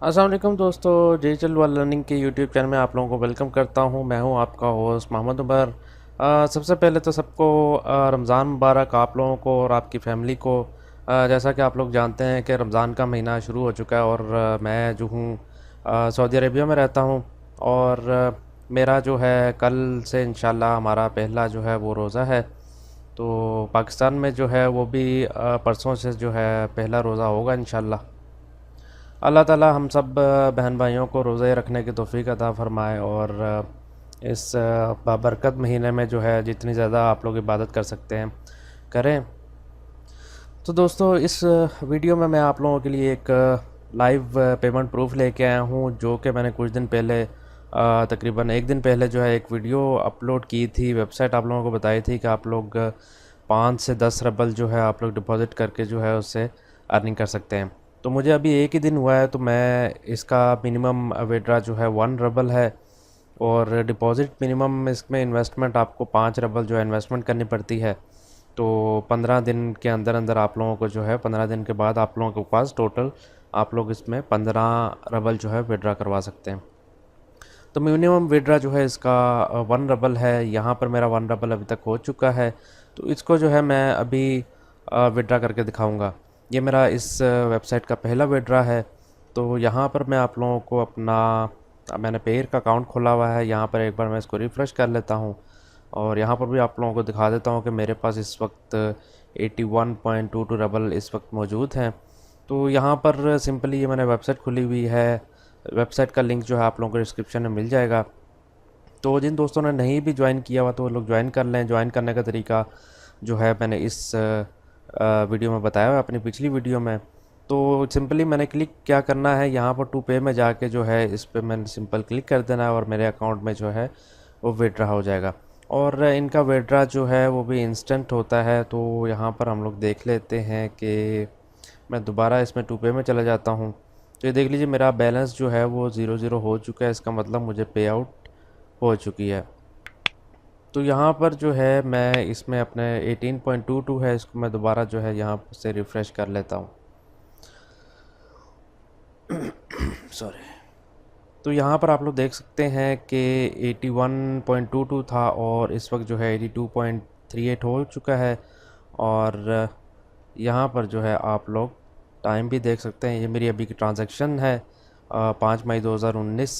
अस्सलाम वालेकुम दोस्तों, डिजिटल वर्ल्ड लर्निंग के यूट्यूब चैनल में आप लोगों को वेलकम करता हूं। मैं हूं आपका होस्ट मोहम्मद उमर। सबसे पहले तो सबको रमज़ान मुबारक आप लोगों को और आपकी फ़ैमिली को। जैसा कि आप लोग जानते हैं कि रमज़ान का महीना शुरू हो चुका है और मैं जो हूं सऊदी अरेबिया में रहता हूं। और मेरा जो है कल से इंशाल्लाह हमारा पहला जो है वो रोज़ा है। तो पाकिस्तान में जो है वो भी परसों से जो है पहला रोज़ा होगा इंशाल्लाह। अल्लाह ताला हम सब बहन भाइयों को रोज़े रखने की तौफीक अता फ़रमाए और इस बाबरकत महीने में जो है जितनी ज़्यादा आप लोग इबादत कर सकते हैं करें। तो दोस्तों इस वीडियो में मैं आप लोगों के लिए एक लाइव पेमेंट प्रूफ लेके आया हूँ, जो कि मैंने कुछ दिन पहले तकरीबन एक दिन पहले जो है एक वीडियो अपलोड की थी। वेबसाइट आप लोगों को बताई थी कि आप लोग 5 से 10 रबल जो है आप लोग डिपॉज़िट करके जो है उससे अर्निंग कर सकते हैं। तो मुझे अभी एक ही दिन हुआ है, तो मैं इसका मिनिमम विड्रा जो है 1 रबल है और डिपॉज़िट मिनिमम इसमें इन्वेस्टमेंट आपको 5 रबल जो है इन्वेस्टमेंट करनी पड़ती है। तो 15 दिन के अंदर अंदर आप लोगों को जो है 15 दिन के बाद आप लोगों के पास टोटल आप लोग इसमें 15 रबल जो है विड्रा करवा सकते हैं। तो मिनिमम विड्रा जो है इसका 1 रबल है। यहाँ पर मेरा 1 रबल अभी तक हो चुका है, तो इसको जो है मैं अभी विड्रा करके दिखाऊंगा। ये मेरा इस वेबसाइट का पहला विड्रा है। तो यहाँ पर मैं आप लोगों को अपना मैंने पेयर का अकाउंट खोला हुआ है। यहाँ पर एक बार मैं इसको रिफ़्रेश कर लेता हूँ और यहाँ पर भी आप लोगों को दिखा देता हूँ कि मेरे पास इस वक्त 81.22 रबल इस वक्त मौजूद हैं। तो यहाँ पर सिंपली ये मैंने वेबसाइट खुली हुई है। वेबसाइट का लिंक जो है आप लोगों को डिस्क्रिप्शन में मिल जाएगा। तो जिन दोस्तों ने नहीं भी ज्वाइन किया हुआ तो वो लोग ज्वाइन कर लें। ज्वाइन करने का तरीका जो है मैंने इस वीडियो में बताया हुआ है, अपनी पिछली वीडियो में। तो सिंपली मैंने क्लिक क्या करना है, यहाँ पर टू पे में जाके जो है इस पर मैंने सिंपल क्लिक कर देना है और मेरे अकाउंट में जो है वो विड्रा हो जाएगा। और इनका विड्रा जो है वो भी इंस्टेंट होता है। तो यहाँ पर हम लोग देख लेते हैं कि मैं दोबारा इसमें टू पे में चला जाता हूँ। तो ये देख लीजिए मेरा बैलेंस जो है वो 0 0 हो चुका है। इसका मतलब मुझे पे आउट हो चुकी है। तो यहाँ पर जो है मैं इसमें अपने 18.22 है, इसको मैं दोबारा जो है यहाँ से रिफ़्रेश कर लेता हूँ। सॉरी। तो यहाँ पर आप लोग देख सकते हैं कि 81.22 था और इस वक्त जो है 82.38 हो चुका है। और यहाँ पर जो है आप लोग टाइम भी देख सकते हैं। ये मेरी अभी की ट्रांजैक्शन है 5 मई 2019।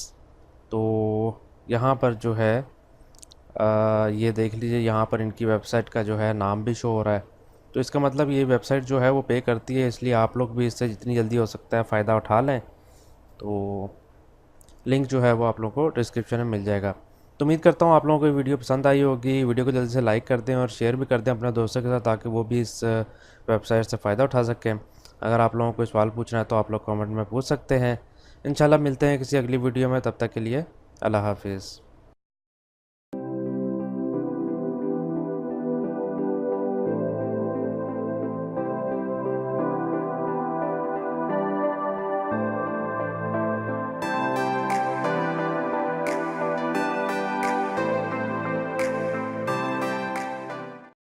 तो यहाँ पर जो है ये देख लीजिए, यहाँ पर इनकी वेबसाइट का जो है नाम भी शो हो रहा है। तो इसका मतलब ये वेबसाइट जो है वो पे करती है, इसलिए आप लोग भी इससे जितनी जल्दी हो सकता है फ़ायदा उठा लें। तो लिंक जो है वो आप लोगों को डिस्क्रिप्शन में मिल जाएगा। तो उम्मीद करता हूँ आप लोगों को ये वीडियो पसंद आई होगी। वीडियो को जल्दी से लाइक कर दें और शेयर भी कर दें अपने दोस्तों के साथ, ताकि वो भी इस वेबसाइट से फ़ायदा उठा सकें। अगर आप लोगों को सवाल पूछना है तो आप लोग कमेंट में पूछ सकते हैं। इंशाल्लाह मिलते हैं किसी अगली वीडियो में, तब तक के लिए अल्लाह हाफिज़।